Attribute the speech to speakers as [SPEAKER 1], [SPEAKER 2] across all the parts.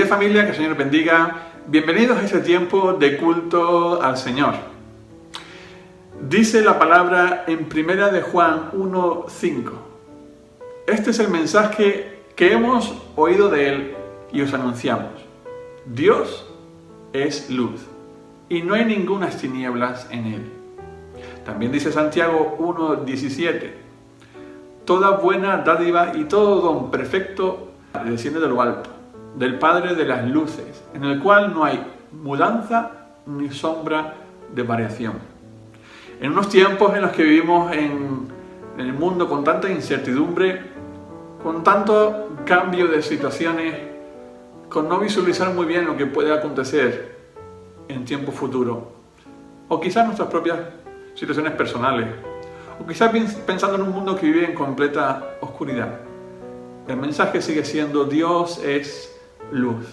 [SPEAKER 1] Querida familia, que el Señor bendiga. Bienvenidos a este tiempo de culto al Señor. Dice la palabra en 1 de Juan 1:5. Este es el mensaje que hemos oído de Él y os anunciamos. Dios es luz y no hay ninguna tinieblas en Él. También dice Santiago 1:17. Toda buena dádiva y todo don perfecto desciende de lo alto, del Padre de las luces, en el cual no hay mudanza ni sombra de variación. En unos tiempos en los que vivimos en el mundo con tanta incertidumbre, con tanto cambio de situaciones, con no visualizar muy bien lo que puede acontecer en tiempo futuro, o quizás nuestras propias situaciones personales, o quizás pensando en un mundo que vive en completa oscuridad, el mensaje sigue siendo: Dios es luz,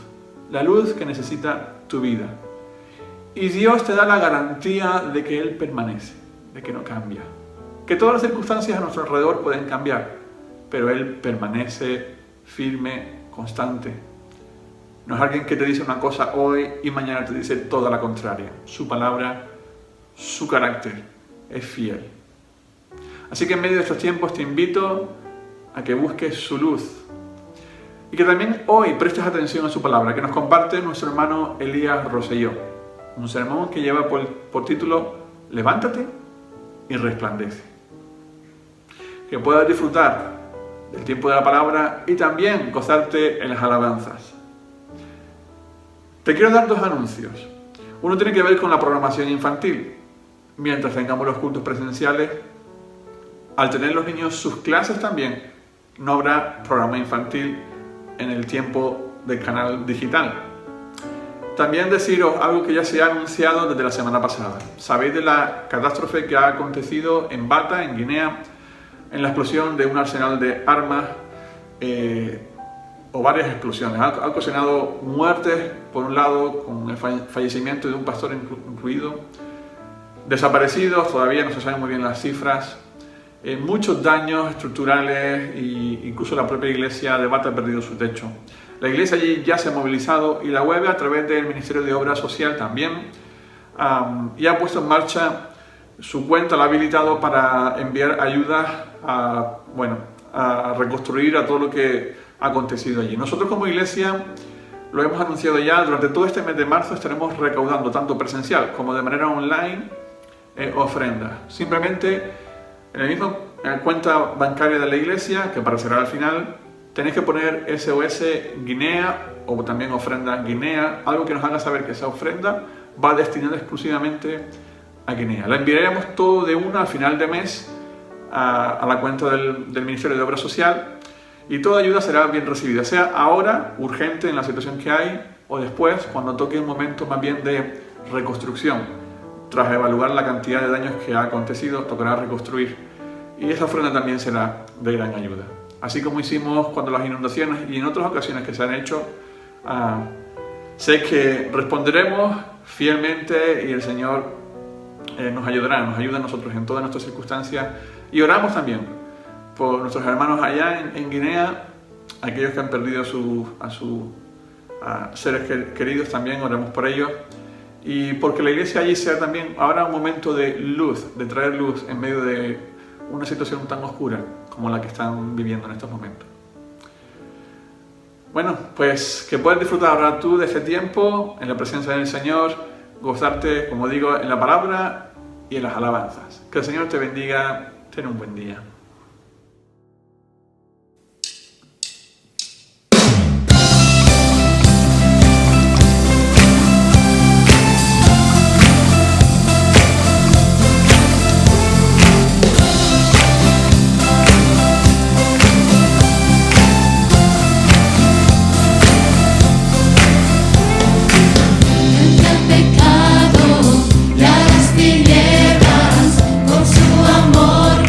[SPEAKER 1] la luz que necesita tu vida. Y Dios te da la garantía de que Él permanece, de que no cambia. Que todas las circunstancias a nuestro alrededor pueden cambiar, pero Él permanece firme, constante. No es alguien que te dice una cosa hoy y mañana te dice toda la contraria. Su palabra, su carácter es fiel. Así que en medio de estos tiempos te invito a que busques su luz. Y que también hoy prestes atención a su palabra, que nos comparte nuestro hermano Elías Rosselló. Un sermón que lleva por título Levántate y resplandece. Que puedas disfrutar del tiempo de la palabra y también gozarte en las alabanzas. Te quiero dar dos anuncios. Uno tiene que ver con la programación infantil. Mientras tengamos los cultos presenciales, al tener los niños sus clases también, no habrá programa infantil en el tiempo del canal digital. También deciros algo que ya se ha anunciado desde la semana pasada. Sabéis de la catástrofe que ha acontecido en Bata, en Guinea, en la explosión de un arsenal de armas, o varias explosiones. Ha ocasionado muertes, por un lado, con el fallecimiento de un pastor incluido, desaparecidos, todavía no se saben muy bien las cifras, muchos daños estructurales, e incluso la propia iglesia de Bata ha perdido su techo. La iglesia allí ya se ha movilizado y la web, a través del Ministerio de Obra Social también, ya ha puesto en marcha su cuenta, la ha habilitado para enviar ayudas a reconstruir a todo lo que ha acontecido allí. Nosotros como iglesia lo hemos anunciado ya, durante todo este mes de marzo estaremos recaudando tanto presencial como de manera online ofrendas. Simplemente en la misma cuenta bancaria de la iglesia, que aparecerá al final, tenéis que poner SOS Guinea o también ofrenda Guinea, algo que nos haga saber que esa ofrenda va destinada exclusivamente a Guinea. La enviaremos todo de una al final de mes a la cuenta del Ministerio de Obra Social, y toda ayuda será bien recibida, sea ahora, urgente en la situación que hay, o después, cuando toque un momento más bien de reconstrucción. Tras evaluar la cantidad de daños que ha acontecido, tocará reconstruir, y esa ofrenda también será de gran ayuda. Así como hicimos cuando las inundaciones y en otras ocasiones que se han hecho, sé que responderemos fielmente y el Señor nos ayuda a nosotros en todas nuestras circunstancias. Y oramos también por nuestros hermanos allá en Guinea, aquellos que han perdido a sus seres queridos, también oramos por ellos. Y porque la iglesia allí sea también ahora un momento de luz, de traer luz en medio de una situación tan oscura como la que están viviendo en estos momentos. Bueno, pues que puedas disfrutar ahora tú de este tiempo en la presencia del Señor, gozarte, como digo, en la palabra y en las alabanzas. Que el Señor te bendiga, ten un buen día.
[SPEAKER 2] Pecado, las tinieblas, con su amor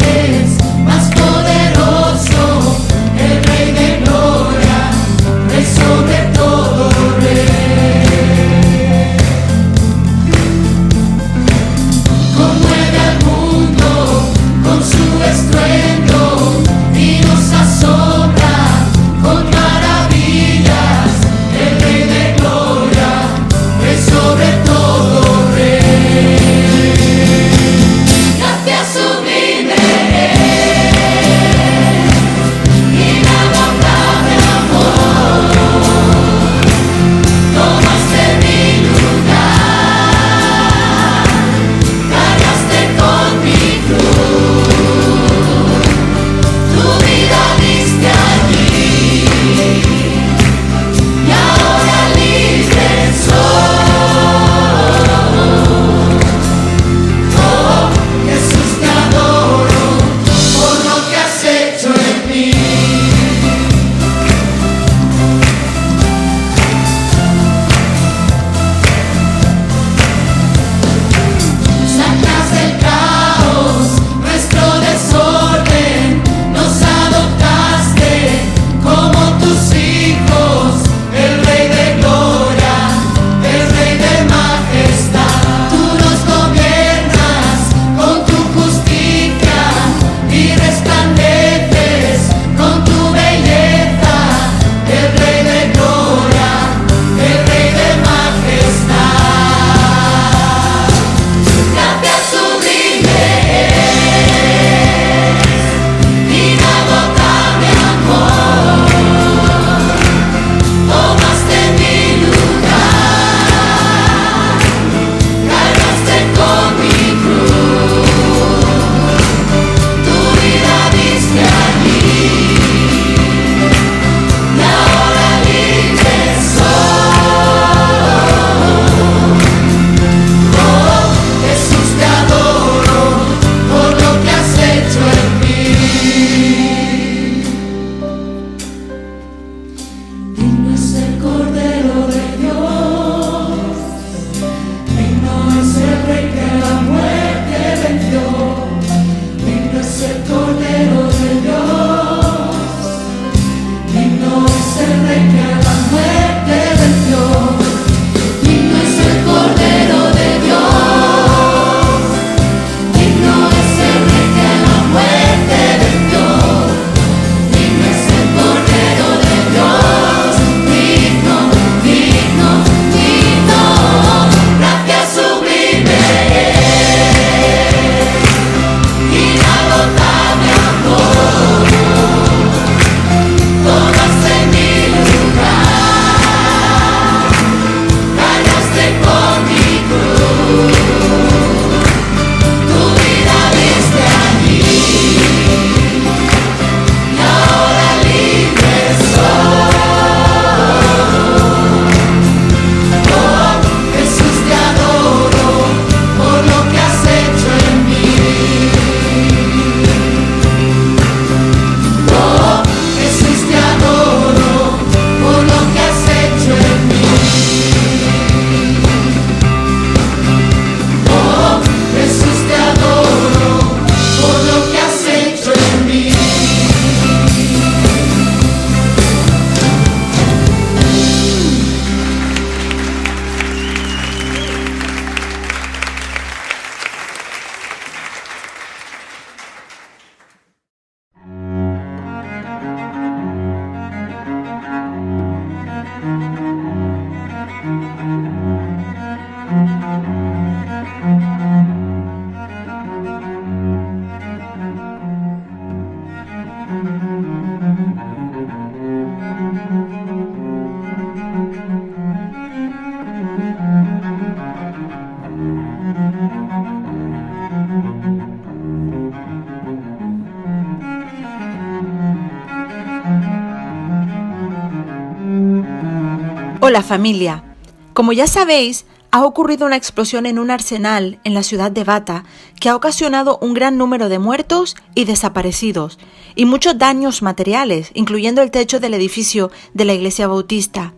[SPEAKER 2] Hola familia, como ya sabéis, ha ocurrido una explosión en un arsenal en la ciudad de Bata que ha ocasionado un gran número de muertos y desaparecidos y muchos daños materiales, incluyendo el techo del edificio de la iglesia bautista.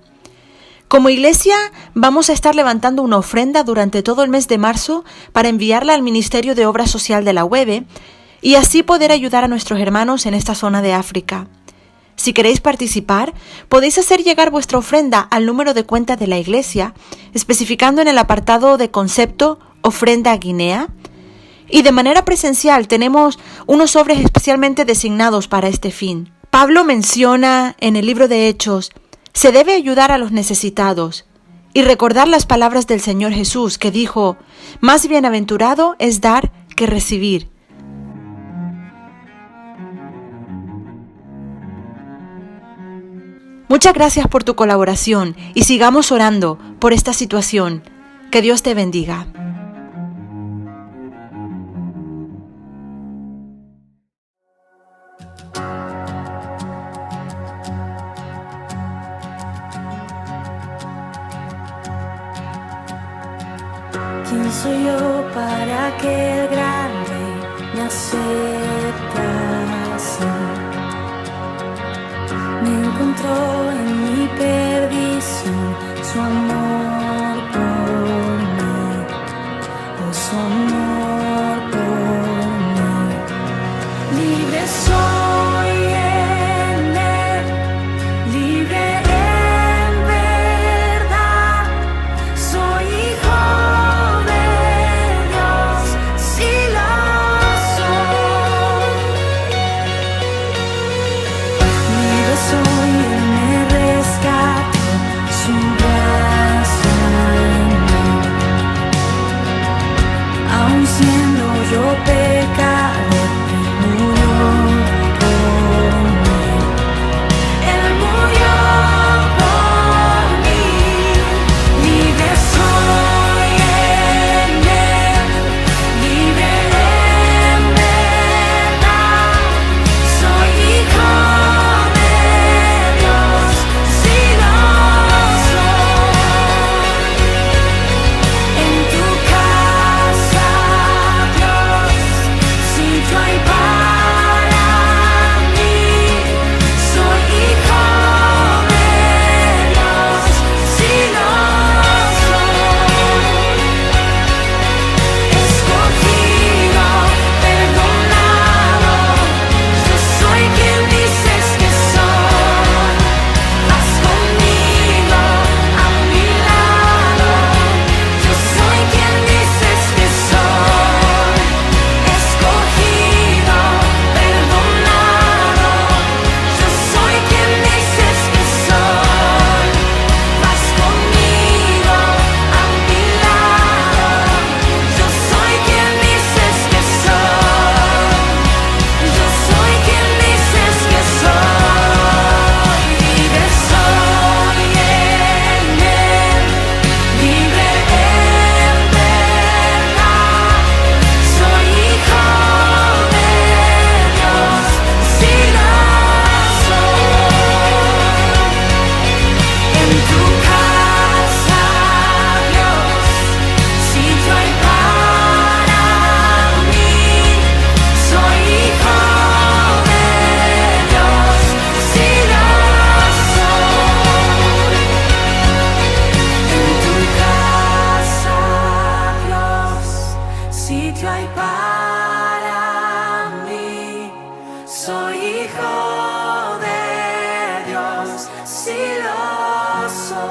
[SPEAKER 2] Como iglesia vamos a estar levantando una ofrenda durante todo el mes de marzo para enviarla al Ministerio de Obra Social de la UEB y así poder ayudar a nuestros hermanos en esta zona de África. Si queréis participar, podéis hacer llegar vuestra ofrenda al número de cuenta de la iglesia, especificando en el apartado de concepto Ofrenda a Guinea. Y de manera presencial tenemos unos sobres especialmente designados para este fin. Pablo menciona en el libro de Hechos, se debe ayudar a los necesitados y recordar las palabras del Señor Jesús que dijo, más bienaventurado es dar que recibir. Muchas gracias por tu colaboración y sigamos orando por esta situación. Que Dios te bendiga.
[SPEAKER 3] ¿Quién soy yo para que el gran rey me aceptase? Me encontró en mi perdición su amor por mí, oh, su amor por mí. Libre soy en él, libre en verdad, soy hijo de Dios, sí lo soy. Libre soy, él me rescató, su gracia en mí. Aun siendo yo pecador, murió por mí. Él murió por mí. Libre soy en él, libre en verdad, soy hijo de Dios, sí lo soy. En tu casa, Dios, sitio hay para mí, soy hijo de Dios, sí lo soy. Escogido, perdonado, yo soy quien dices que soy. Vas conmigo a mi lado, yo soy quien dices que soy. Escogido, perdonado, yo soy quien dices que soy. Vas conmigo a mi lado, yo soy quien dices que soy. Yo soy quien dices que soy. Libre soy en él, libre en verdad, soy hijo de Dios, sí lo soy. En tu casa, Dios, sitio hay para mí, soy hijo de Dios, sí lo soy. En tu casa, Dios, sitio hay para mí, soy hijo de Dios, sí lo soy.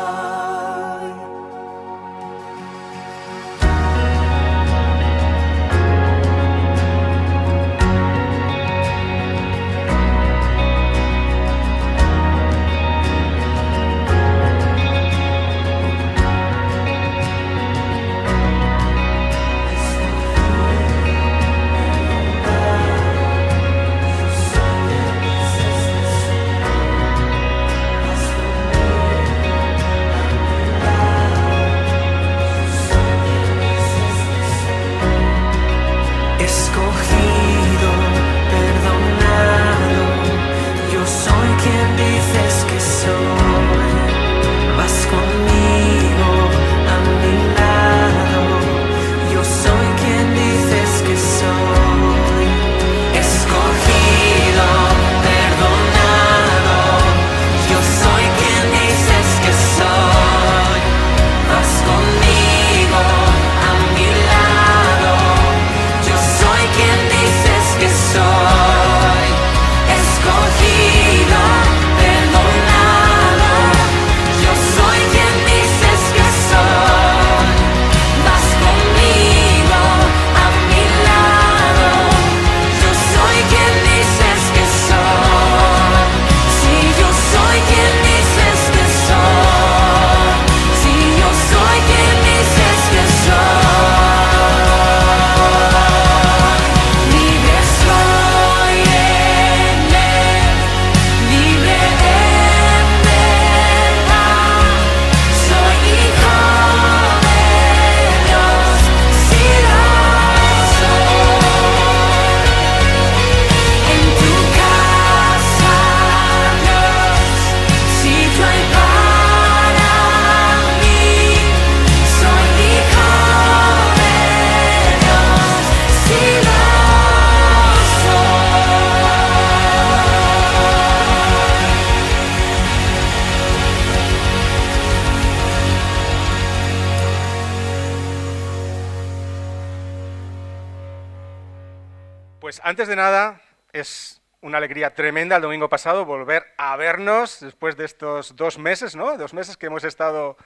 [SPEAKER 4] Pues antes de nada, es una alegría tremenda el domingo pasado volver a vernos después de estos 2 meses, ¿no? 2 meses que hemos estado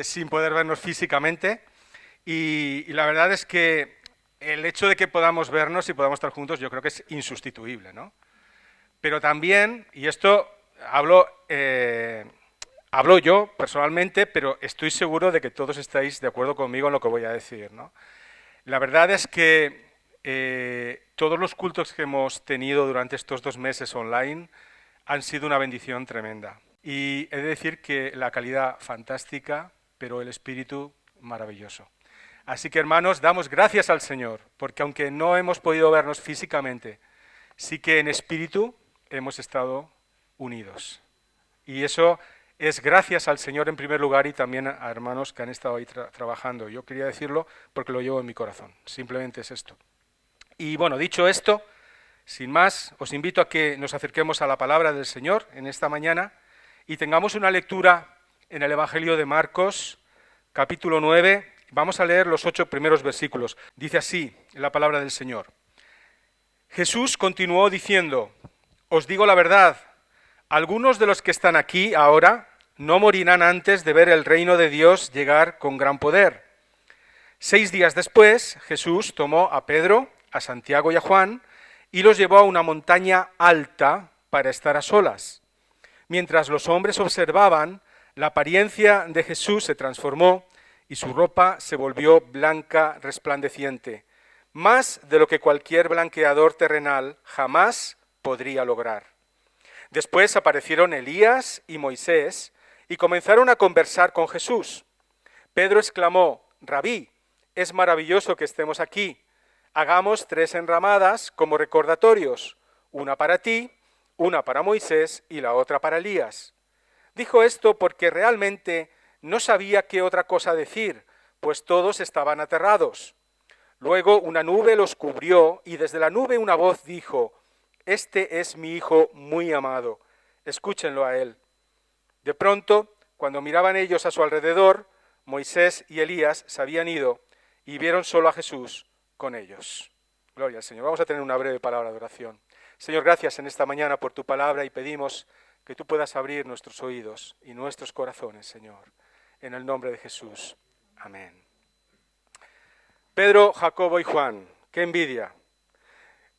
[SPEAKER 4] sin poder vernos físicamente. Y la verdad es que el hecho de que podamos vernos y podamos estar juntos yo creo que es insustituible, ¿no? Pero también, y esto hablo yo personalmente, pero estoy seguro de que todos estáis de acuerdo conmigo en lo que voy a decir, ¿no? La verdad es que todos los cultos que hemos tenido durante estos 2 meses online han sido una bendición tremenda. Y he de decir que la calidad fantástica, pero el espíritu maravilloso. Así que, hermanos, damos gracias al Señor, porque aunque no hemos podido vernos físicamente, sí que en espíritu hemos estado unidos. Y eso es gracias al Señor en primer lugar y también a hermanos que han estado ahí trabajando. Yo quería decirlo porque lo llevo en mi corazón. Simplemente es esto. Y bueno, dicho esto, sin más, os invito a que nos acerquemos a la palabra del Señor en esta mañana y tengamos una lectura en el Evangelio de Marcos, capítulo 9. Vamos a leer los 8 primeros versículos. Dice así la palabra del Señor. Jesús continuó diciendo, os digo la verdad, algunos de los que están aquí ahora no morirán antes de ver el reino de Dios llegar con gran poder. 6 días después, Jesús tomó a Pedro, a Santiago y a Juan y los llevó a una montaña alta para estar a solas. Mientras los hombres observaban, la apariencia de Jesús se transformó y su ropa se volvió blanca resplandeciente, más de lo que cualquier blanqueador terrenal jamás podría lograr. Después aparecieron Elías y Moisés y comenzaron a conversar con Jesús. Pedro exclamó, Rabí, es maravilloso que estemos aquí. Hagamos 3 enramadas como recordatorios, una para ti, una para Moisés y la otra para Elías. Dijo esto porque realmente no sabía qué otra cosa decir, pues todos estaban aterrados. Luego una nube los cubrió y desde la nube una voz dijo, este es mi hijo muy amado, escúchenlo a él. De pronto, cuando miraban ellos a su alrededor, Moisés y Elías se habían ido y vieron solo a Jesús con ellos. Gloria al Señor. Vamos a tener una breve palabra de oración. Señor, gracias en esta mañana por tu palabra y pedimos que tú puedas abrir nuestros oídos y nuestros corazones, Señor, en el nombre de Jesús. Amén. Pedro, Jacobo y Juan, qué envidia.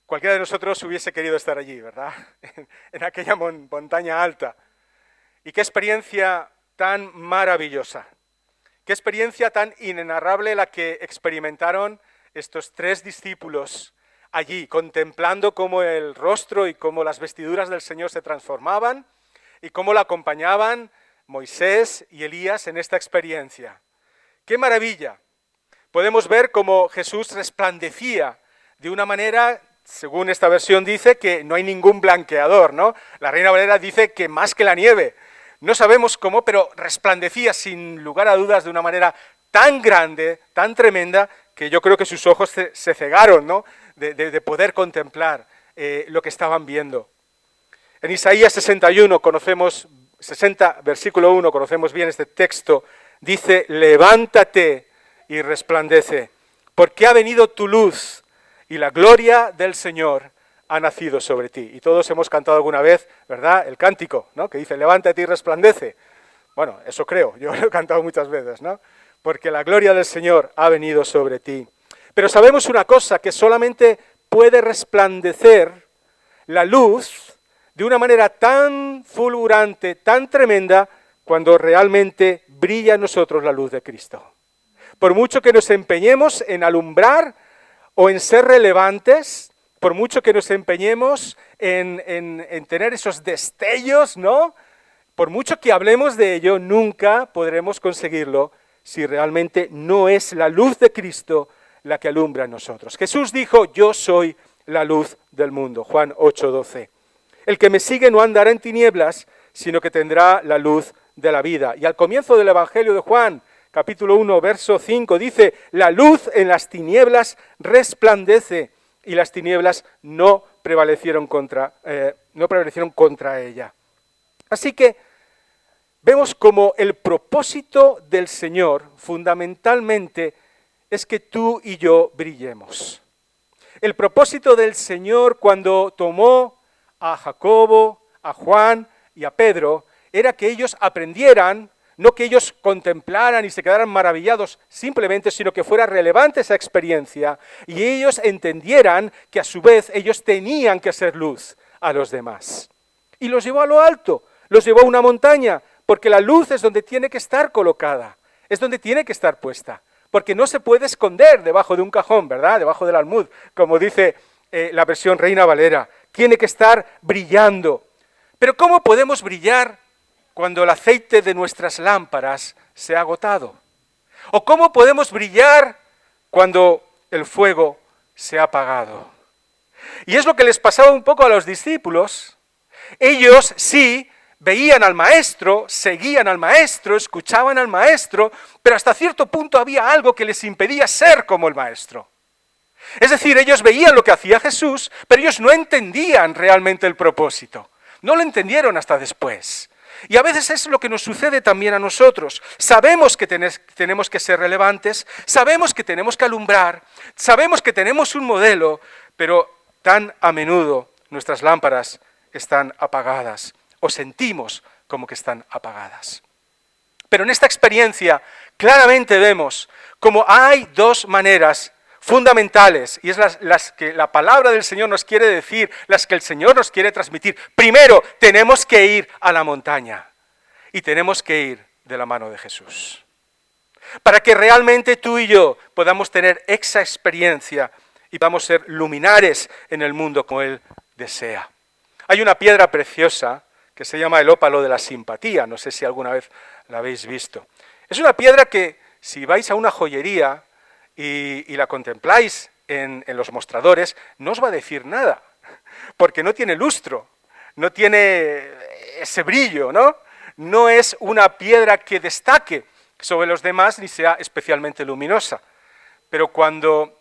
[SPEAKER 4] Cualquiera de nosotros hubiese querido estar allí, ¿verdad? En aquella montaña alta. Y qué experiencia tan maravillosa. Qué experiencia tan inenarrable la que experimentaron estos 3 discípulos allí, contemplando cómo el rostro y cómo las vestiduras del Señor se transformaban y cómo la acompañaban Moisés y Elías en esta experiencia. ¡Qué maravilla! Podemos ver cómo Jesús resplandecía de una manera, según esta versión dice, que no hay ningún blanqueador, ¿no? La Reina Valera dice que más que la nieve. No sabemos cómo, pero resplandecía sin lugar a dudas de una manera tan grande, tan tremenda, que yo creo que sus ojos se cegaron, ¿no? De poder contemplar lo que estaban viendo. En Isaías 61 conocemos, 60 versículo 1, conocemos bien este texto, dice, levántate y resplandece, porque ha venido tu luz y la gloria del Señor ha nacido sobre ti. Y todos hemos cantado alguna vez, ¿verdad? El cántico, ¿no? Que dice, levántate y resplandece. Bueno, eso creo, yo lo he cantado muchas veces, ¿no? Porque la gloria del Señor ha venido sobre ti. Pero sabemos una cosa, que solamente puede resplandecer la luz de una manera tan fulgurante, tan tremenda, cuando realmente brilla en nosotros la luz de Cristo. Por mucho que nos empeñemos en alumbrar o en ser relevantes, por mucho que nos empeñemos en tener esos destellos, ¿no? Por mucho que hablemos de ello, nunca podremos conseguirlo si realmente no es la luz de Cristo la que alumbra en nosotros. Jesús dijo, yo soy la luz del mundo, Juan 8:12. El que me sigue no andará en tinieblas, sino que tendrá la luz de la vida. Y al comienzo del Evangelio de Juan, capítulo 1, verso 5, dice, la luz en las tinieblas resplandece, y las tinieblas no prevalecieron contra ella. Así que vemos como el propósito del Señor fundamentalmente es que tú y yo brillemos. El propósito del Señor cuando tomó a Jacobo, a Juan y a Pedro era que ellos aprendieran, no que ellos contemplaran y se quedaran maravillados simplemente, sino que fuera relevante esa experiencia y ellos entendieran que a su vez ellos tenían que ser luz a los demás. Y los llevó a lo alto, los llevó a una montaña, porque la luz es donde tiene que estar colocada, es donde tiene que estar puesta, porque no se puede esconder debajo de un cajón, ¿verdad? Debajo del almud, como dice la versión Reina Valera, tiene que estar brillando. Pero ¿cómo podemos brillar cuando el aceite de nuestras lámparas se ha agotado? ¿O cómo podemos brillar cuando el fuego se ha apagado? Y es lo que les pasaba un poco a los discípulos. Ellos sí veían al maestro, seguían al maestro, escuchaban al maestro, pero hasta cierto punto había algo que les impedía ser como el maestro. Es decir, ellos veían lo que hacía Jesús, pero ellos no entendían realmente el propósito. No lo entendieron hasta después. Y a veces es lo que nos sucede también a nosotros. Sabemos que tenemos que ser relevantes, sabemos que tenemos que alumbrar, sabemos que tenemos un modelo, pero tan a menudo nuestras lámparas están apagadas o sentimos como que están apagadas. Pero en esta experiencia claramente vemos cómo hay dos maneras fundamentales, y es las que la palabra del Señor nos quiere decir, las que el Señor nos quiere transmitir. Primero, tenemos que ir a la montaña y tenemos que ir de la mano de Jesús. Para que realmente tú y yo podamos tener esa experiencia y vamos a ser luminares en el mundo como Él desea. Hay una piedra preciosa que se llama el ópalo de la simpatía, no sé si alguna vez la habéis visto. Es una piedra que si vais a una joyería y la contempláis en los mostradores, no os va a decir nada, porque no tiene lustro, no tiene ese brillo, ¿no? No es una piedra que destaque sobre los demás ni sea especialmente luminosa. Pero cuando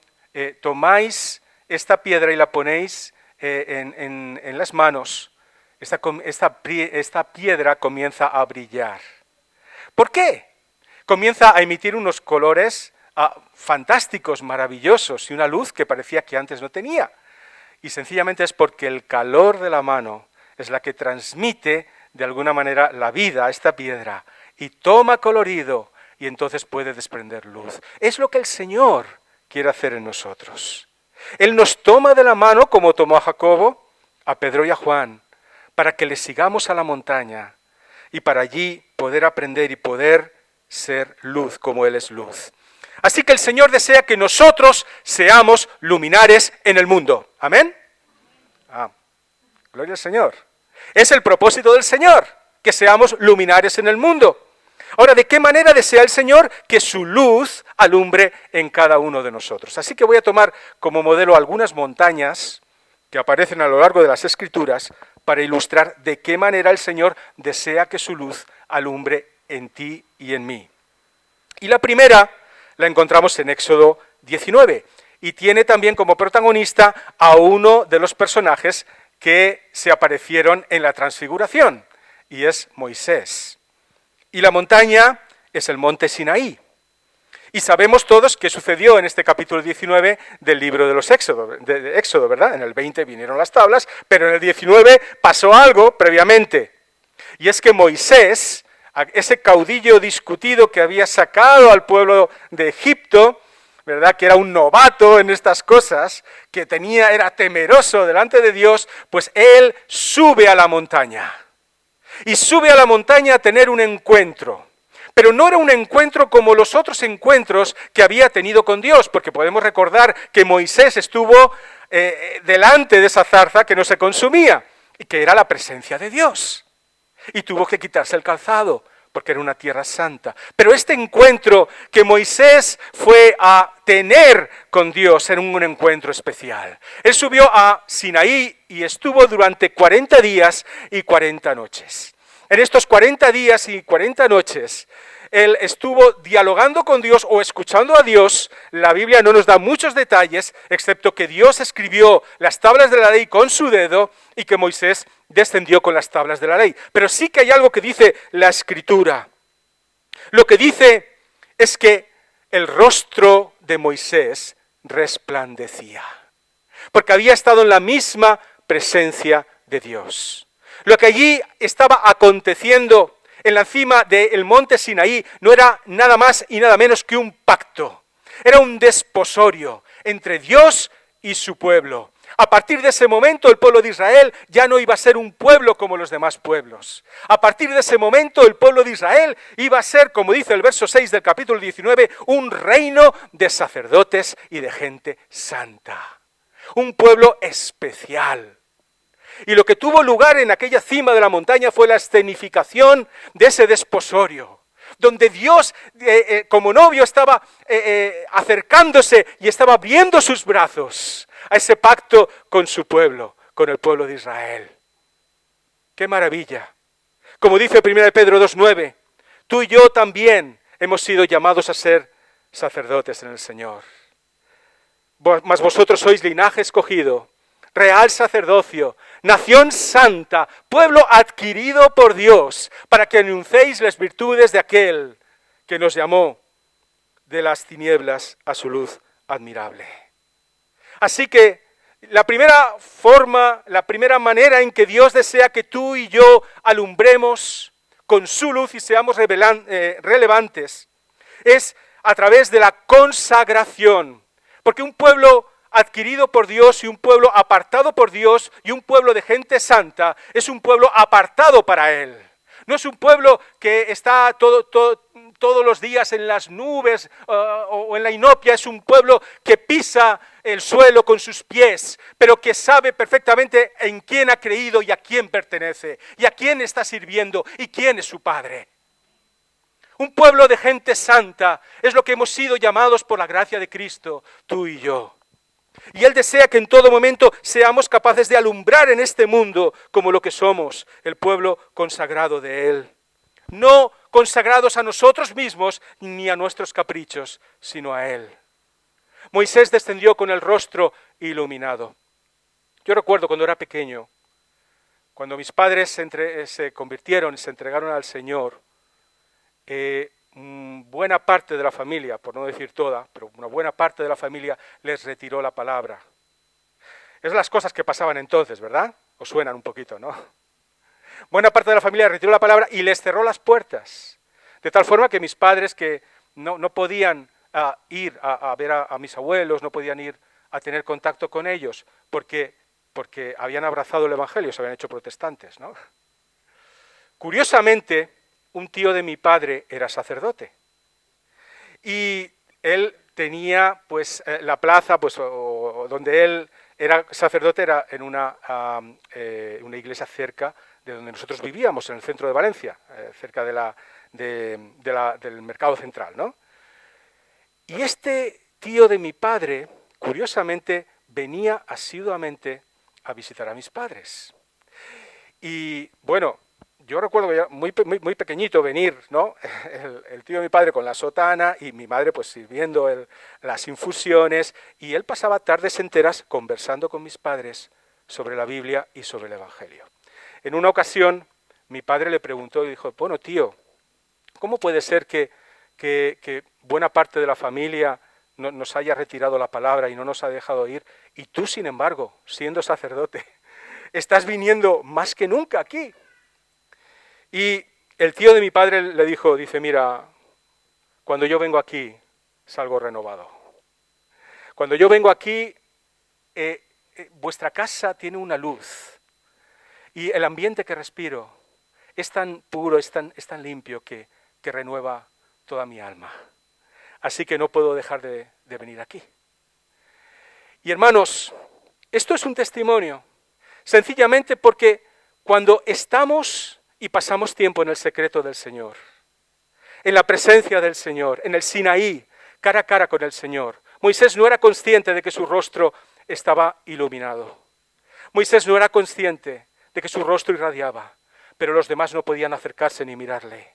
[SPEAKER 4] tomáis esta piedra y la ponéis en las manos, esta piedra comienza a brillar. ¿Por qué? Comienza a emitir unos colores fantásticos, maravillosos, y una luz que parecía que antes no tenía. Y sencillamente es porque el calor de la mano es la que transmite de alguna manera la vida a esta piedra y toma colorido y entonces puede desprender luz. Es lo que el Señor quiere hacer en nosotros. Él nos toma de la mano como tomó a Jacobo, a Pedro y a Juan, para que le sigamos a la montaña y para allí poder aprender y poder ser luz como Él es luz. Así que el Señor desea que nosotros seamos luminares en el mundo. ¿Amén? Gloria al Señor. Es el propósito del Señor, que seamos luminares en el mundo. Ahora, ¿de qué manera desea el Señor que su luz alumbre en cada uno de nosotros? Así que voy a tomar como modelo algunas montañas que aparecen a lo largo de las Escrituras para ilustrar de qué manera el Señor desea que su luz alumbre en ti y en mí. Y la primera la encontramos en Éxodo 19 y tiene también como protagonista a uno de los personajes que se aparecieron en la Transfiguración, y es Moisés. Y la montaña es el monte Sinaí. Y sabemos todos qué sucedió en este capítulo 19 del libro de los de Éxodo, ¿verdad? En el 20 vinieron las tablas, pero en el 19 pasó algo previamente. Y es que Moisés, ese caudillo discutido que había sacado al pueblo de Egipto, ¿verdad? Que era un novato en estas cosas, que era temeroso delante de Dios, pues él sube a la montaña. Y sube a la montaña a tener un encuentro. Pero no era un encuentro como los otros encuentros que había tenido con Dios, porque podemos recordar que Moisés estuvo delante de esa zarza que no se consumía, y que era la presencia de Dios. Y tuvo que quitarse el calzado, porque era una tierra santa. Pero este encuentro que Moisés fue a tener con Dios era un encuentro especial. Él subió a Sinaí y estuvo durante 40 días y 40 noches. En estos 40 días y 40 noches, él estuvo dialogando con Dios o escuchando a Dios. La Biblia no nos da muchos detalles, excepto que Dios escribió las tablas de la ley con su dedo y que Moisés descendió con las tablas de la ley. Pero sí que hay algo que dice la Escritura. Lo que dice es que el rostro de Moisés resplandecía. porque había estado en la misma presencia de Dios. Lo que allí estaba aconteciendo en la cima del monte Sinaí no era nada más y nada menos que un pacto. Era un desposorio entre Dios y su pueblo. A partir de ese momento el pueblo de Israel ya no iba a ser un pueblo como los demás pueblos. A partir de ese momento el pueblo de Israel iba a ser, como dice el verso 6 del capítulo 19, un reino de sacerdotes y de gente santa. Un pueblo especial. Y lo que tuvo lugar en aquella cima de la montaña fue la escenificación de ese desposorio, donde Dios como novio estaba acercándose y estaba abriendo sus brazos a ese pacto con su pueblo, con el pueblo de Israel. ¡Qué maravilla! Como dice 1 Pedro 2:9, tú y yo también hemos sido llamados a ser sacerdotes en el Señor. Mas vosotros sois linaje escogido, real sacerdocio, nación santa, pueblo adquirido por Dios, para que anunciéis las virtudes de aquel que nos llamó de las tinieblas a su luz admirable. Así que la primera forma, la primera manera en que Dios desea que tú y yo alumbremos con su luz y seamos relevantes es a través de la consagración. Porque un pueblo adquirido por Dios y un pueblo apartado por Dios y un pueblo de gente santa es un pueblo apartado para Él. No es un pueblo que está todos los días en las nubes o en la inopia, es un pueblo que pisa el suelo con sus pies, pero que sabe perfectamente en quién ha creído y a quién pertenece, y a quién está sirviendo y quién es su Padre. Un pueblo de gente santa es lo que hemos sido llamados por la gracia de Cristo, tú y yo. Y Él desea que en todo momento seamos capaces de alumbrar en este mundo como lo que somos, el pueblo consagrado de Él. No consagrados a nosotros mismos ni a nuestros caprichos, sino a Él. Moisés descendió con el rostro iluminado. Yo recuerdo cuando era pequeño, cuando mis padres se convirtieron y se entregaron al Señor, buena parte de la familia, por no decir toda, pero una buena parte de la familia les retiró la palabra. Es las cosas que pasaban entonces, ¿verdad? Os suenan un poquito, ¿no? Buena parte de la familia retiró la palabra y les cerró las puertas. De tal forma que mis padres, que no podían ir a ver a mis abuelos, no podían ir a tener contacto con ellos, porque habían abrazado el Evangelio, se habían hecho protestantes, ¿no? Curiosamente, un tío de mi padre era sacerdote y él tenía pues la plaza pues donde él era sacerdote era en una iglesia cerca de donde nosotros vivíamos, en el centro de Valencia, cerca del mercado central, ¿no? Y este tío de mi padre, curiosamente, venía asiduamente a visitar a mis padres. Y bueno, yo recuerdo ya muy pequeñito venir, ¿no? El tío de mi padre con la sotana y mi madre pues sirviendo las infusiones, y él pasaba tardes enteras conversando con mis padres sobre la Biblia y sobre el Evangelio. En una ocasión mi padre le preguntó y dijo, bueno tío, ¿cómo puede ser que buena parte de la familia nos haya retirado la palabra y no nos ha dejado ir, y tú sin embargo, siendo sacerdote, estás viniendo más que nunca aquí? Y el tío de mi padre le dice, mira, cuando yo vengo aquí, salgo renovado. Cuando yo vengo aquí, vuestra casa tiene una luz. Y el ambiente que respiro es tan puro, es tan limpio que renueva toda mi alma. Así que no puedo dejar de venir aquí. Y hermanos, esto es un testimonio, sencillamente porque cuando estamos y pasamos tiempo en el secreto del Señor, en la presencia del Señor, en el Sinaí, cara a cara con el Señor. Moisés no era consciente de que su rostro estaba iluminado. Moisés no era consciente de que su rostro irradiaba, pero los demás no podían acercarse ni mirarle.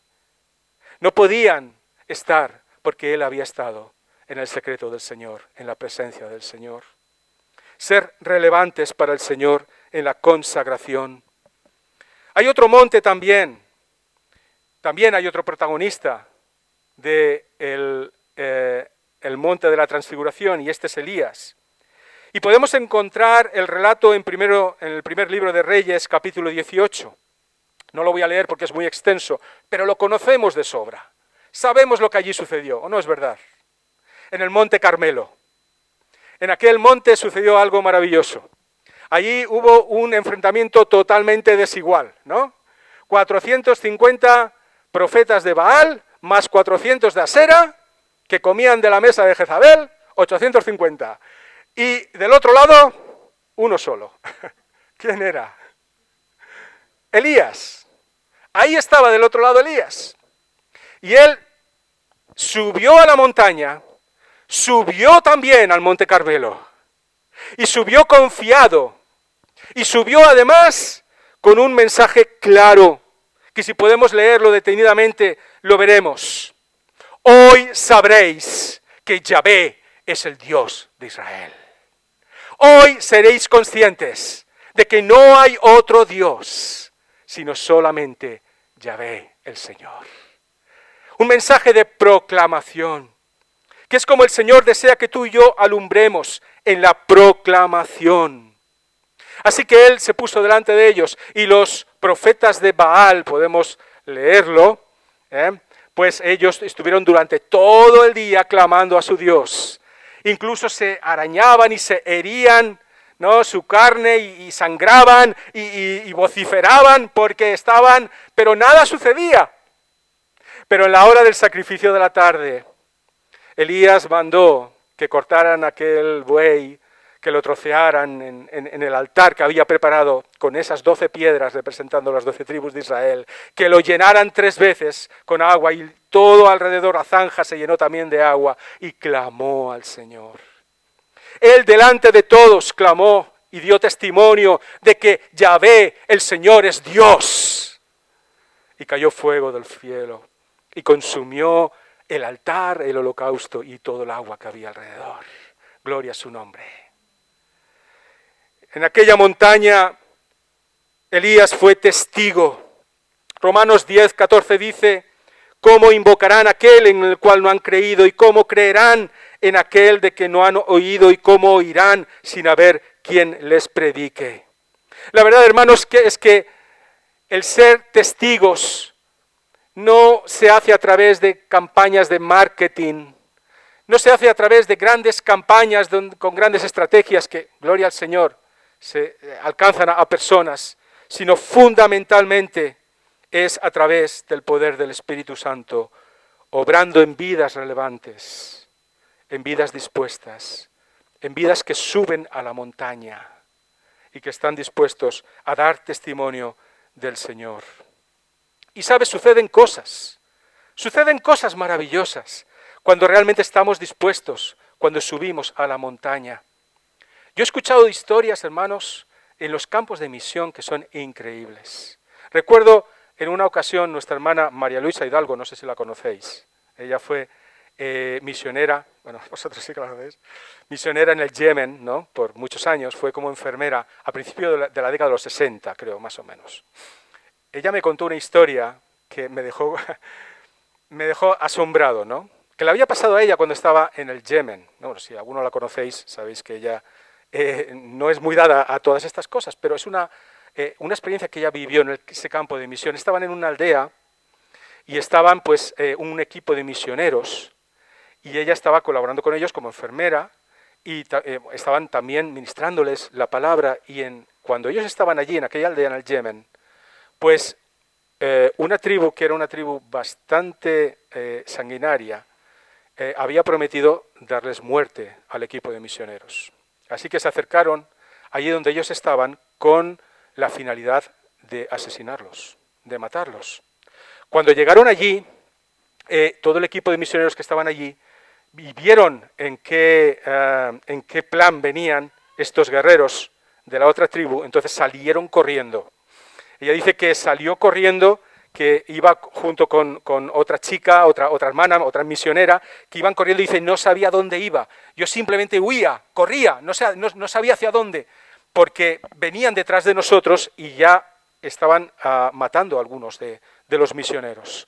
[SPEAKER 4] No podían estar porque él había estado en el secreto del Señor, en la presencia del Señor. Ser relevantes para el Señor en la consagración. Hay otro monte también hay otro protagonista del el monte de la transfiguración, y este es Elías. Y podemos encontrar el relato en el primer libro de Reyes, capítulo 18. No lo voy a leer porque es muy extenso, pero lo conocemos de sobra. Sabemos lo que allí sucedió, ¿o no es verdad? En el monte Carmelo. En aquel monte sucedió algo maravilloso. Allí hubo un enfrentamiento totalmente desigual, ¿no? 450 profetas de Baal, más 400 de Asera, que comían de la mesa de Jezabel, 850. Y del otro lado, uno solo. ¿Quién era? Elías. Ahí estaba del otro lado Elías. Y él subió a la montaña, subió también al monte Carmelo. Y subió confiado. Y subió además con un mensaje claro, que si podemos leerlo detenidamente, lo veremos. Hoy sabréis que Yahvé es el Dios de Israel. Hoy seréis conscientes de que no hay otro Dios, sino solamente Yahvé el Señor. Un mensaje de proclamación, que es como el Señor desea que tú y yo alumbremos en la proclamación. Así que Él se puso delante de ellos y los profetas de Baal, podemos leerlo, pues ellos estuvieron durante todo el día clamando a su Dios. Incluso se arañaban y se herían, ¿no?, su carne y sangraban y vociferaban porque estaban, pero nada sucedía. Pero en la hora del sacrificio de la tarde, Elías mandó que cortaran aquel buey, que lo trocearan en el altar que había preparado con esas 12 piedras representando las 12 tribus de Israel, que lo llenaran 3 veces con agua y todo alrededor, la zanja se llenó también de agua y clamó al Señor. Él delante de todos clamó y dio testimonio de que Yahvé, el Señor, es Dios. Y cayó fuego del cielo y consumió el altar, el holocausto y todo el agua que había alrededor. Gloria a su nombre. En aquella montaña, Elías fue testigo. Romanos 10:14 dice, ¿cómo invocarán aquel en el cual no han creído? ¿Y cómo creerán en aquel de que no han oído? ¿Y cómo oirán sin haber quien les predique? La verdad, hermanos, es que el ser testigos no se hace a través de campañas de marketing, no se hace a través de grandes campañas con grandes estrategias que, gloria al Señor, se alcanzan a personas, sino fundamentalmente es a través del poder del Espíritu Santo, obrando en vidas relevantes, en vidas dispuestas, en vidas que suben a la montaña y que están dispuestos a dar testimonio del Señor. Y sabes, suceden cosas maravillosas cuando realmente estamos dispuestos, cuando subimos a la montaña. Yo he escuchado historias, hermanos, en los campos de misión que son increíbles. Recuerdo en una ocasión nuestra hermana María Luisa Hidalgo, no sé si la conocéis, ella fue misionera, bueno, vosotros sí que la conocéis, misionera en el Yemen, ¿no?, por muchos años, fue como enfermera a principios de la década de los 60, creo, más o menos. Ella me contó una historia que me dejó asombrado, ¿no?, que le había pasado a ella cuando estaba en el Yemen. Bueno, si alguno la conocéis, sabéis que ella no es muy dada a todas estas cosas, pero es una experiencia que ella vivió en ese campo de misión. Estaban en una aldea y estaban pues un equipo de misioneros y ella estaba colaborando con ellos como enfermera y estaban también ministrándoles la palabra y cuando ellos estaban allí en aquella aldea en el Yemen, pues una tribu que era una tribu bastante sanguinaria había prometido darles muerte al equipo de misioneros. Así que se acercaron allí donde ellos estaban con la finalidad de asesinarlos, de matarlos. Cuando llegaron allí, todo el equipo de misioneros que estaban allí y vieron en qué plan venían estos guerreros de la otra tribu, entonces salieron corriendo. Ella dice que salió corriendo, que iba junto con otra chica, otra hermana, otra misionera, que iban corriendo y dice, no sabía dónde iba. Yo simplemente huía, corría, no sabía hacia dónde, porque venían detrás de nosotros y ya estaban matando a algunos de los misioneros.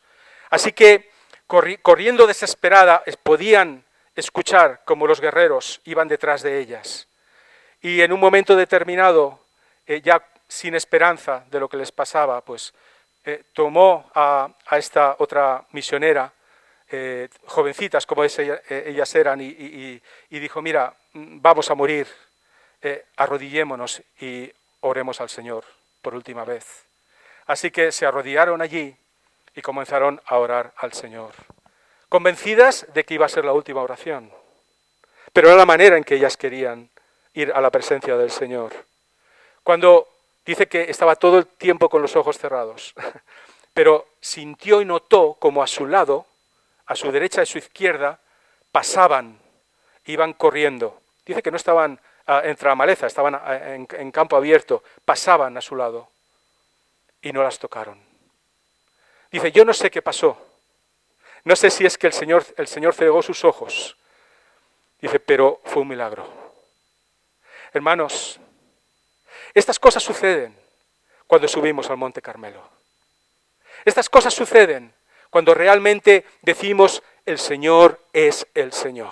[SPEAKER 4] Así que corriendo desesperada, podían escuchar cómo los guerreros iban detrás de ellas. y en un momento determinado, ya sin esperanza de lo que les pasaba, pues tomó a esta otra misionera, jovencitas como ellas eran, y dijo, mira, vamos a morir, arrodillémonos y oremos al Señor por última vez. Así que se arrodillaron allí y comenzaron a orar al Señor, convencidas de que iba a ser la última oración. Pero era la manera en que ellas querían ir a la presencia del Señor. Cuando dice que estaba todo el tiempo con los ojos cerrados, pero sintió y notó como a su lado, a su derecha y a su izquierda, pasaban, iban corriendo. Dice que no estaban entre la maleza, estaban en campo abierto, pasaban a su lado y no las tocaron. Dice, yo no sé qué pasó, no sé si es que el Señor cegó sus ojos. Dice, pero fue un milagro. Hermanos, estas cosas suceden cuando subimos al Monte Carmelo. Estas cosas suceden cuando realmente decimos, el Señor es el Señor.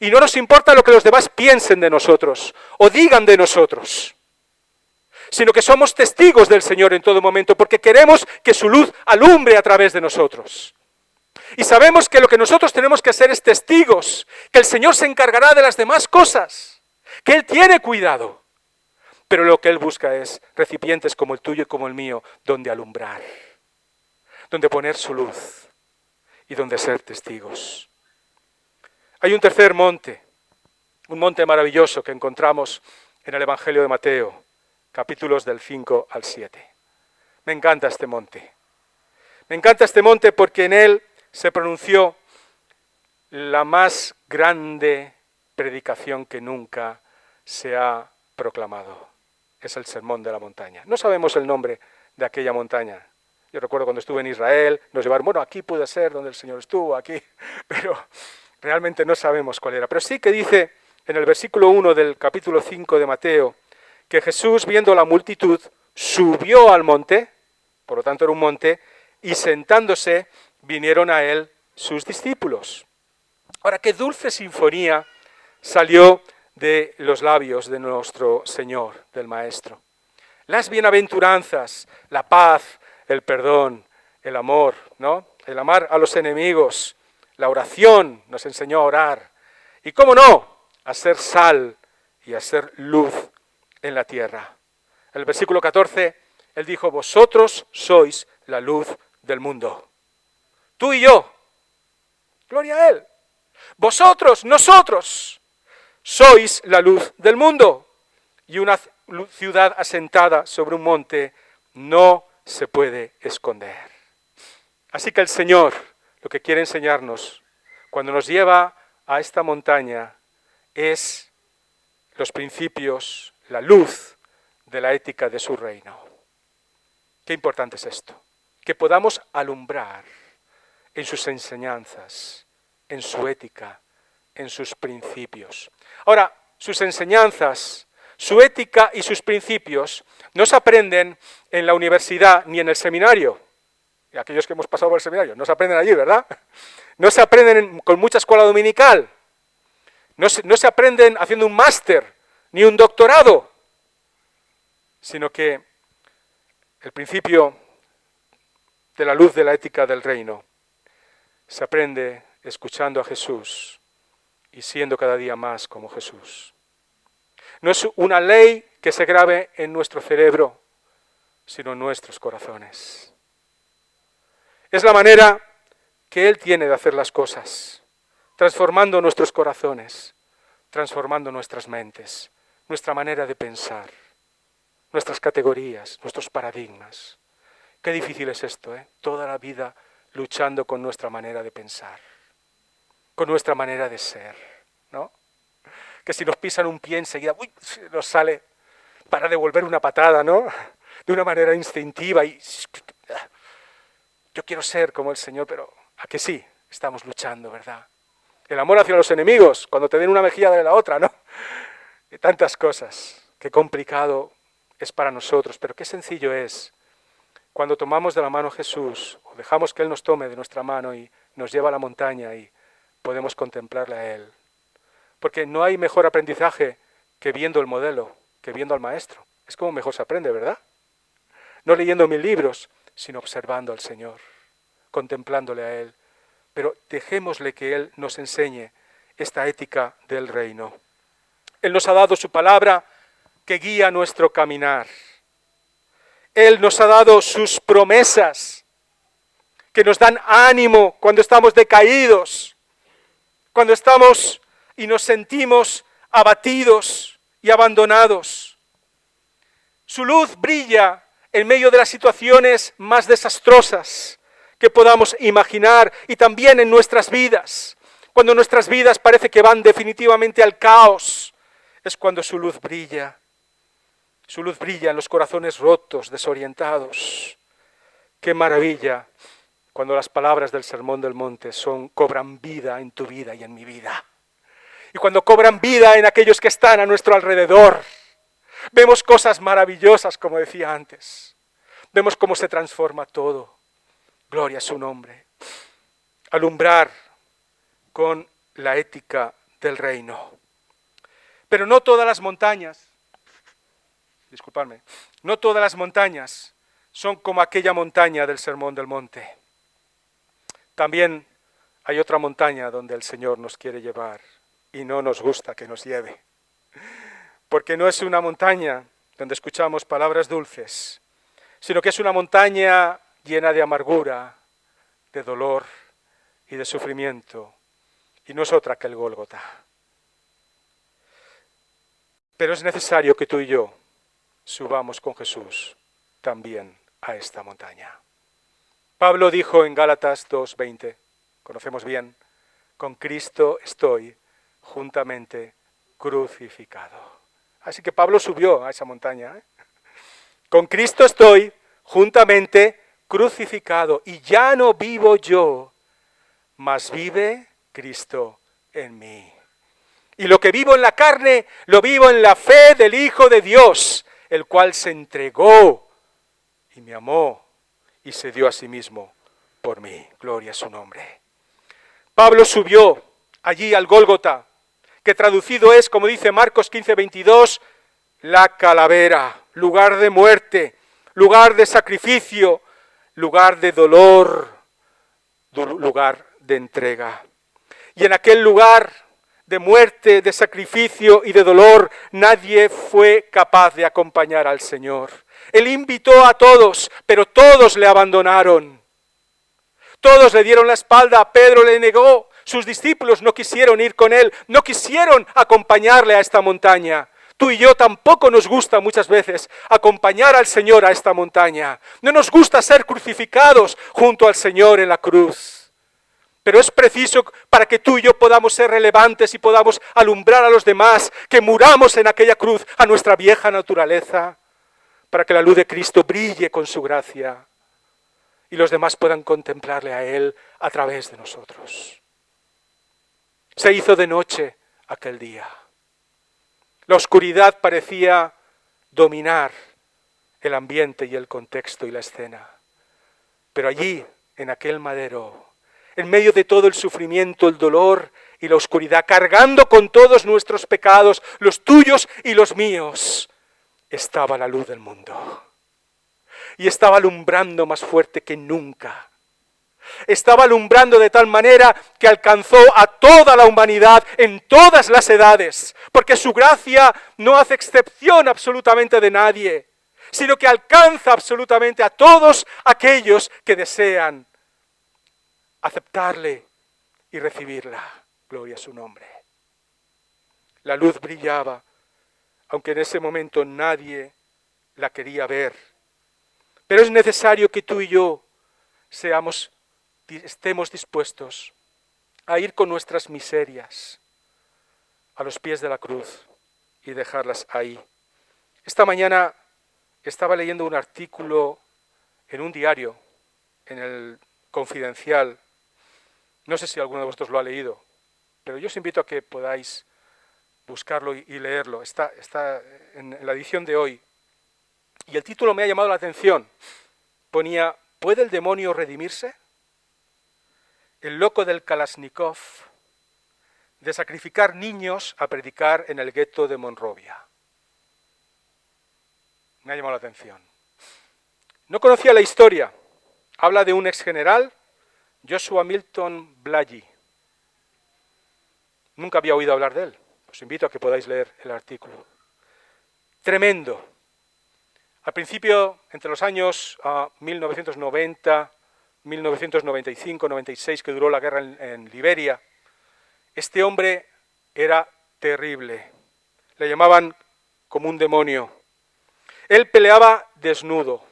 [SPEAKER 4] Y no nos importa lo que los demás piensen de nosotros o digan de nosotros, sino que somos testigos del Señor en todo momento, porque queremos que su luz alumbre a través de nosotros. Y sabemos que lo que nosotros tenemos que hacer es testigos, que el Señor se encargará de las demás cosas, que Él tiene cuidado. Pero lo que Él busca es recipientes como el tuyo y como el mío, donde alumbrar, donde poner su luz y donde ser testigos. Hay un tercer monte, un monte maravilloso que encontramos en el Evangelio de Mateo, capítulos del 5 al 7. Me encanta este monte. Me encanta este monte porque en él se pronunció la más grande predicación que nunca se ha proclamado. Es el Sermón de la Montaña. No sabemos el nombre de aquella montaña. Yo recuerdo cuando estuve en Israel, nos llevaron, bueno, aquí puede ser donde el Señor estuvo, aquí, pero realmente no sabemos cuál era. Pero sí que dice en el versículo 1 del capítulo 5 de Mateo, que Jesús, viendo la multitud, subió al monte, por lo tanto era un monte, y sentándose, vinieron a él sus discípulos. Ahora, qué dulce sinfonía salió de los labios de nuestro Señor, del Maestro. Las bienaventuranzas, la paz, el perdón, el amor, ¿no? El amar a los enemigos, la oración, nos enseñó a orar. Y cómo no, a ser sal y a ser luz en la tierra. El versículo 14, él dijo, vosotros sois la luz del mundo. Tú y yo, gloria a Él. Vosotros, nosotros, sois la luz del mundo. Y una ciudad asentada sobre un monte no se puede esconder. Así que el Señor lo que quiere enseñarnos cuando nos lleva a esta montaña es los principios, la luz de la ética de su reino. Qué importante es esto, que podamos alumbrar en sus enseñanzas, en su ética, en sus principios. Ahora, sus enseñanzas, su ética y sus principios no se aprenden en la universidad ni en el seminario. Y aquellos que hemos pasado por el seminario, no se aprenden allí, ¿verdad? No se aprenden con mucha escuela dominical. No se aprenden haciendo un máster ni un doctorado, sino que el principio de la luz de la ética del reino se aprende escuchando a Jesús y siendo cada día más como Jesús. No es una ley que se grabe en nuestro cerebro, sino en nuestros corazones. Es la manera que Él tiene de hacer las cosas, transformando nuestros corazones, transformando nuestras mentes, nuestra manera de pensar, nuestras categorías, nuestros paradigmas. Qué difícil es esto, ¿eh? Toda la vida luchando con nuestra manera de pensar, con nuestra manera de ser, ¿no? Que si nos pisan un pie enseguida, ¡uy!, nos sale para devolver una patada, ¿no? De una manera instintiva y yo quiero ser como el Señor, pero ¿a que sí? Estamos luchando, ¿verdad? El amor hacia los enemigos, cuando te den una mejilla de la otra, ¿no? Y tantas cosas. Qué complicado es para nosotros, pero qué sencillo es cuando tomamos de la mano a Jesús, o dejamos que Él nos tome de nuestra mano y nos lleva a la montaña y podemos contemplarle a Él. Porque no hay mejor aprendizaje que viendo el modelo, que viendo al maestro. Es como mejor se aprende, ¿verdad? No leyendo 1000 libros, sino observando al Señor, contemplándole a Él. Pero dejémosle que Él nos enseñe esta ética del reino. Él nos ha dado su palabra que guía nuestro caminar. Él nos ha dado sus promesas que nos dan ánimo cuando estamos decaídos, cuando estamos y nos sentimos abatidos y abandonados. Su luz brilla en medio de las situaciones más desastrosas que podamos imaginar y también en nuestras vidas. Cuando nuestras vidas parece que van definitivamente al caos, es cuando su luz brilla. Su luz brilla en los corazones rotos, desorientados. ¡Qué maravilla! Cuando las palabras del Sermón del Monte cobran vida en tu vida y en mi vida. Y cuando cobran vida en aquellos que están a nuestro alrededor, vemos cosas maravillosas, como decía antes. Vemos cómo se transforma todo. Gloria a su nombre. Alumbrar con la ética del reino. Pero no todas las montañas, disculpadme, no todas las montañas son como aquella montaña del Sermón del Monte. También hay otra montaña donde el Señor nos quiere llevar y no nos gusta que nos lleve. Porque no es una montaña donde escuchamos palabras dulces, sino que es una montaña llena de amargura, de dolor y de sufrimiento. Y no es otra que el Gólgota. Pero es necesario que tú y yo subamos con Jesús también a esta montaña. Pablo dijo en Gálatas 2:20, conocemos bien, con Cristo estoy juntamente crucificado. Así que Pablo subió a esa montaña. Con Cristo estoy juntamente crucificado y ya no vivo yo, mas vive Cristo en mí. Y lo que vivo en la carne, lo vivo en la fe del Hijo de Dios, el cual se entregó y me amó y se dio a sí mismo por mí. Gloria a su nombre. Pablo subió allí al Gólgota, que traducido es, como dice Marcos 15:22, la calavera, lugar de muerte, lugar de sacrificio, lugar de dolor, lugar de entrega. Y en aquel lugar de muerte, de sacrificio y de dolor, nadie fue capaz de acompañar al Señor. Él invitó a todos, pero todos le abandonaron. Todos le dieron la espalda, Pedro le negó, sus discípulos no quisieron ir con él, no quisieron acompañarle a esta montaña. Tú y yo tampoco nos gusta muchas veces acompañar al Señor a esta montaña. No nos gusta ser crucificados junto al Señor en la cruz. Pero es preciso para que tú y yo podamos ser relevantes y podamos alumbrar a los demás, que muramos en aquella cruz a nuestra vieja naturaleza, para que la luz de Cristo brille con su gracia y los demás puedan contemplarle a Él a través de nosotros. Se hizo de noche aquel día. La oscuridad parecía dominar el ambiente y el contexto y la escena. Pero allí, en aquel madero, en medio de todo el sufrimiento, el dolor y la oscuridad, cargando con todos nuestros pecados, los tuyos y los míos, estaba la luz del mundo. Y estaba alumbrando más fuerte que nunca. Estaba alumbrando de tal manera que alcanzó a toda la humanidad en todas las edades, porque su gracia no hace excepción absolutamente de nadie, sino que alcanza absolutamente a todos aquellos que desean aceptarle y recibirla. Gloria a su nombre. La luz brillaba, aunque en ese momento nadie la quería ver. Pero es necesario que tú y yo estemos dispuestos a ir con nuestras miserias a los pies de la cruz y dejarlas ahí. Esta mañana estaba leyendo un artículo en un diario, en el Confidencial. No sé si alguno de vosotros lo ha leído, pero yo os invito a que podáis buscarlo y leerlo. Está en la edición de hoy. Y el título me ha llamado la atención. Ponía, ¿puede el demonio redimirse? El loco del Kalashnikov de sacrificar niños a predicar en el gueto de Monrovia. Me ha llamado la atención. No conocía la historia. Habla de un exgeneral, Joshua Milton Blahyi. Nunca había oído hablar de él. Os invito a que podáis leer el artículo. Tremendo. Al principio, entre los años 1990, 1995, 96, que duró la guerra en Liberia, este hombre era terrible. Le llamaban como un demonio. Él peleaba desnudo.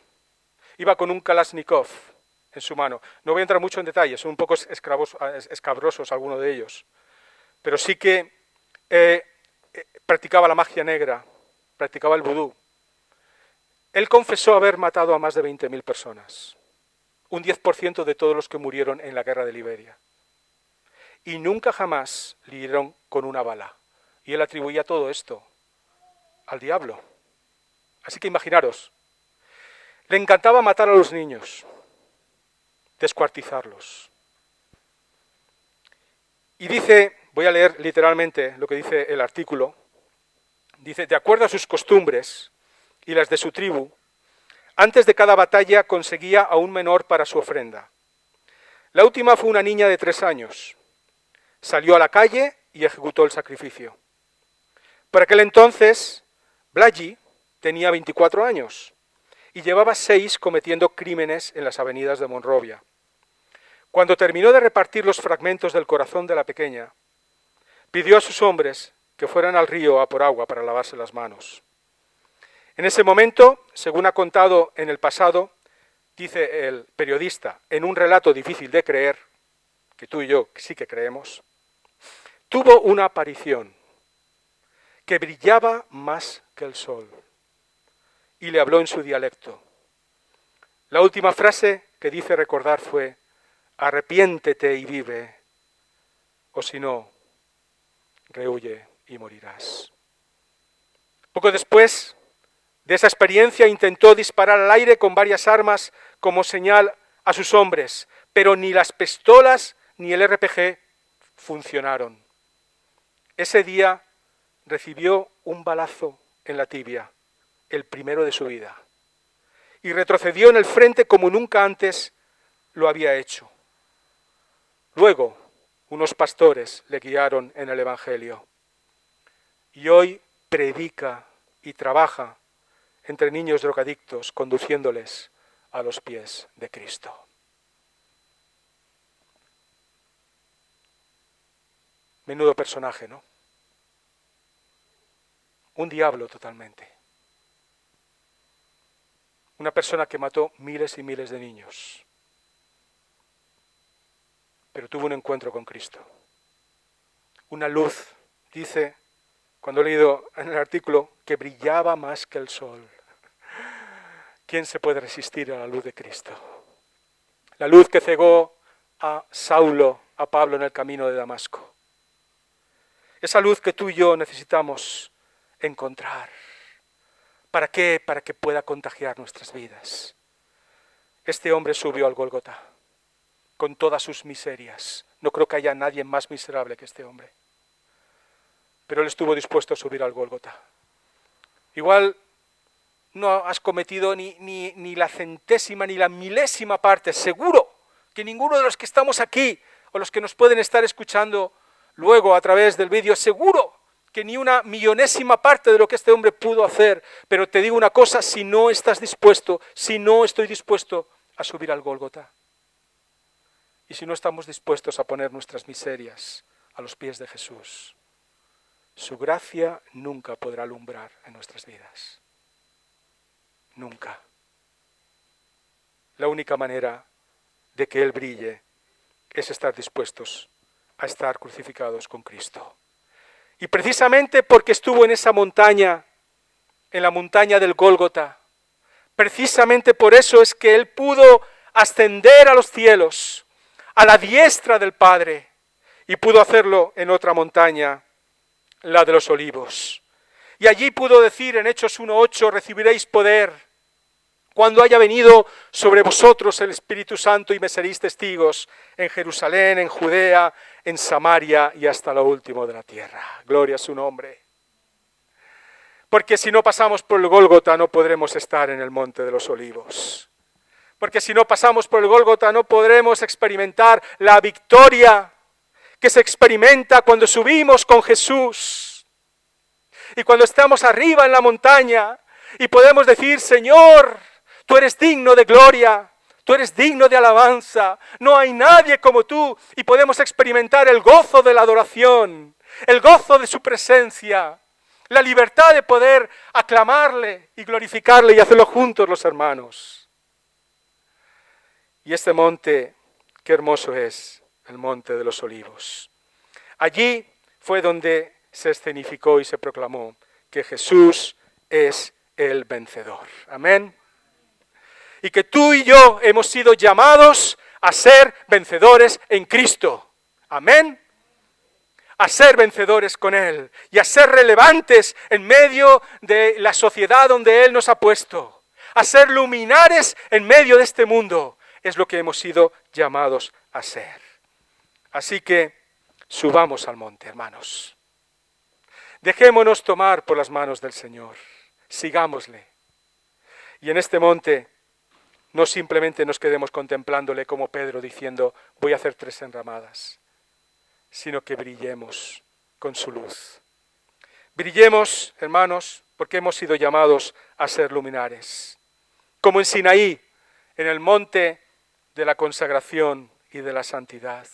[SPEAKER 4] Iba con un Kalashnikov en su mano. No voy a entrar mucho en detalles, son un poco escabrosos algunos de ellos. Pero sí que practicaba la magia negra, practicaba el vudú. Él confesó haber matado a más de 20.000 personas, un 10% de todos los que murieron en la guerra de Liberia. Y nunca jamás le hirieron con una bala. Y él atribuía todo esto al diablo. Así que imaginaros, le encantaba matar a los niños, descuartizarlos. Y dice, voy a leer literalmente lo que dice el artículo, dice, de acuerdo a sus costumbres y las de su tribu, antes de cada batalla conseguía a un menor para su ofrenda. La última fue una niña de 3 años. Salió a la calle y ejecutó el sacrificio. Por aquel entonces, Blahyi tenía 24 años y llevaba 6 cometiendo crímenes en las avenidas de Monrovia. Cuando terminó de repartir los fragmentos del corazón de la pequeña, pidió a sus hombres que fueran al río a por agua para lavarse las manos. En ese momento, según ha contado en el pasado, dice el periodista, en un relato difícil de creer, que tú y yo sí que creemos, tuvo una aparición que brillaba más que el sol y le habló en su dialecto. La última frase que dice recordar fue, arrepiéntete y vive, o si no, rehuye y morirás. Poco después de esa experiencia intentó disparar al aire con varias armas como señal a sus hombres, pero ni las pistolas ni el RPG funcionaron. Ese día recibió un balazo en la tibia, el primero de su vida, y retrocedió en el frente como nunca antes lo había hecho. Luego, unos pastores le guiaron en el Evangelio, y hoy predica y trabaja entre niños drogadictos, conduciéndoles a los pies de Cristo. Menudo personaje, ¿no? Un diablo totalmente. Una persona que mató miles y miles de niños. Pero tuvo un encuentro con Cristo. Una luz, dice, cuando he leído en el artículo, que brillaba más que el sol. ¿Quién se puede resistir a la luz de Cristo? La luz que cegó a Saulo, a Pablo en el camino de Damasco. Esa luz que tú y yo necesitamos encontrar. ¿Para qué? Para que pueda contagiar nuestras vidas. Este hombre subió al Gólgota con todas sus miserias. No creo que haya nadie más miserable que este hombre. Pero él estuvo dispuesto a subir al Gólgota. Igual no has cometido ni la centésima ni la milésima parte. Seguro que ninguno de los que estamos aquí o los que nos pueden estar escuchando luego a través del vídeo, seguro que ni una millonésima parte de lo que este hombre pudo hacer. Pero te digo una cosa, si no estás dispuesto, si no estoy dispuesto a subir al Gólgota, y si no estamos dispuestos a poner nuestras miserias a los pies de Jesús, su gracia nunca podrá alumbrar en nuestras vidas. Nunca. La única manera de que Él brille es estar dispuestos a estar crucificados con Cristo. Y precisamente porque estuvo en esa montaña, en la montaña del Gólgota, precisamente por eso es que Él pudo ascender a los cielos, a la diestra del Padre, y pudo hacerlo en otra montaña, la de los Olivos. Y allí pudo decir en Hechos 1:8, recibiréis poder cuando haya venido sobre vosotros el Espíritu Santo y me seréis testigos en Jerusalén, en Judea, en Samaria y hasta lo último de la tierra. Gloria a su nombre. Porque si no pasamos por el Gólgota no podremos estar en el Monte de los Olivos. Porque si no pasamos por el Gólgota no podremos experimentar la victoria que se experimenta cuando subimos con Jesús. Y cuando estamos arriba en la montaña y podemos decir, Señor, tú eres digno de gloria, tú eres digno de alabanza, no hay nadie como tú. Y podemos experimentar el gozo de la adoración, el gozo de su presencia, la libertad de poder aclamarle y glorificarle y hacerlo juntos los hermanos. Y este monte, qué hermoso es, el Monte de los Olivos. Allí fue donde se escenificó y se proclamó que Jesús es el vencedor. Amén. Y que tú y yo hemos sido llamados a ser vencedores en Cristo. Amén. A ser vencedores con Él y a ser relevantes en medio de la sociedad donde Él nos ha puesto. A ser luminares en medio de este mundo. Es lo que hemos sido llamados a ser. Así que subamos al monte, hermanos. Dejémonos tomar por las manos del Señor. Sigámosle. Y en este monte no simplemente nos quedemos contemplándole como Pedro diciendo, voy a hacer 3 enramadas, sino que brillemos con su luz. Brillemos, hermanos, porque hemos sido llamados a ser luminares. Como en Sinaí, en el monte de la consagración y de la santidad.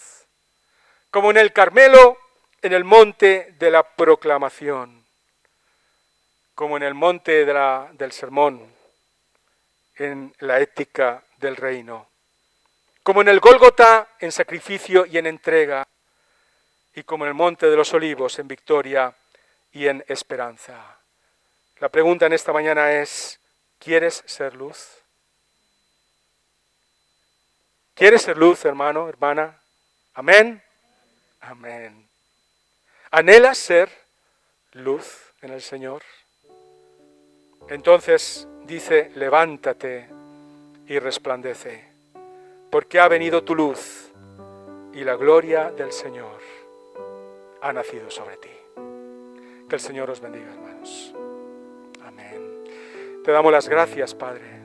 [SPEAKER 4] Como en el Carmelo, en el monte de la proclamación. Como en el monte del sermón, en la ética del reino. Como en el Gólgota, en sacrificio y en entrega. Y como en el monte de los olivos, en victoria y en esperanza. La pregunta en esta mañana es, ¿quieres ser luz? ¿Quieres ser luz, hermano, hermana? Amén. Amén. ¿Anhelas ser luz en el Señor? Entonces dice, levántate y resplandece, porque ha venido tu luz y la gloria del Señor ha nacido sobre ti. Que el Señor os bendiga, hermanos. Amén. Te damos las gracias, Padre,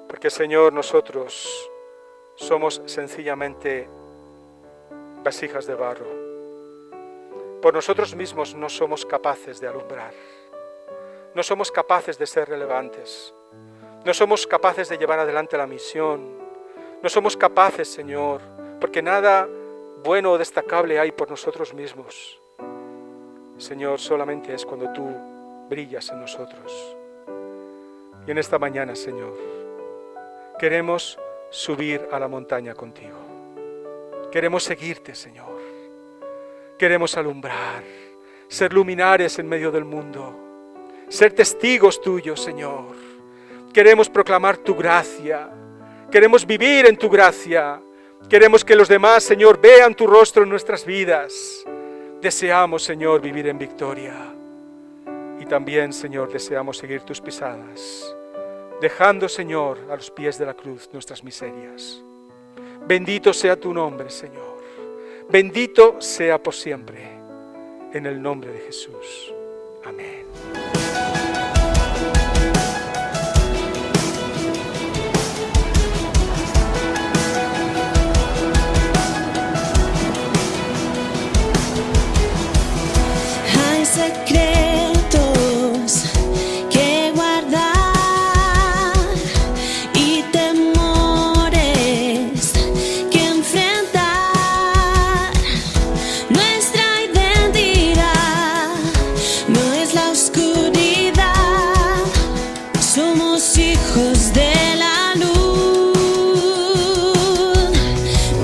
[SPEAKER 4] porque, Señor, nosotros somos sencillamente vasijas de barro. Por nosotros mismos no somos capaces de alumbrar. No somos capaces de ser relevantes. No somos capaces de llevar adelante la misión. No somos capaces, Señor, porque nada bueno o destacable hay por nosotros mismos. Señor, solamente es cuando tú brillas en nosotros. Y en esta mañana, Señor, queremos subir a la montaña contigo. Queremos seguirte, Señor. Queremos alumbrar, ser luminares en medio del mundo, ser testigos tuyos, Señor. Queremos proclamar tu gracia, queremos vivir en tu gracia, queremos que los demás, Señor, vean tu rostro en nuestras vidas. Deseamos, Señor, vivir en victoria. Y también, Señor, deseamos seguir tus pisadas, dejando, Señor, a los pies de la cruz nuestras miserias. Bendito sea tu nombre, Señor. Bendito sea por siempre. En el nombre de Jesús. Amén.
[SPEAKER 3] Hay secretos que guardar y temores que enfrentar. Nuestra identidad no es la oscuridad, somos hijos de la luz.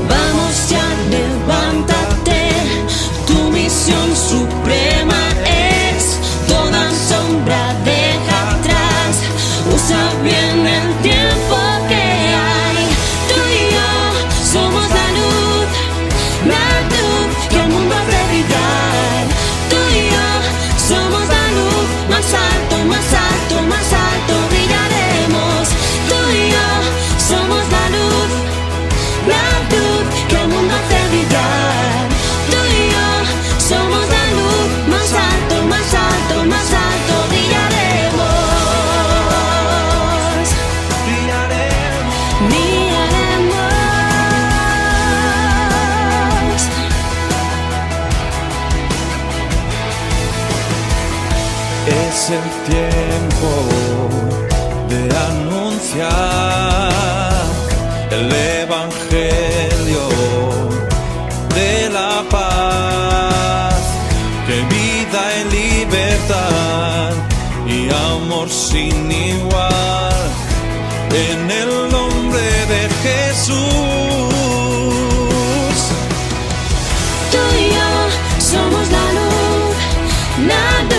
[SPEAKER 3] Vamos ya, levántate, tu misión suprema es
[SPEAKER 5] Es el tiempo de anunciar el Evangelio de la paz, que vida y libertad y amor sin igual en el nombre de Jesús.
[SPEAKER 3] Tú y yo somos la luz, nada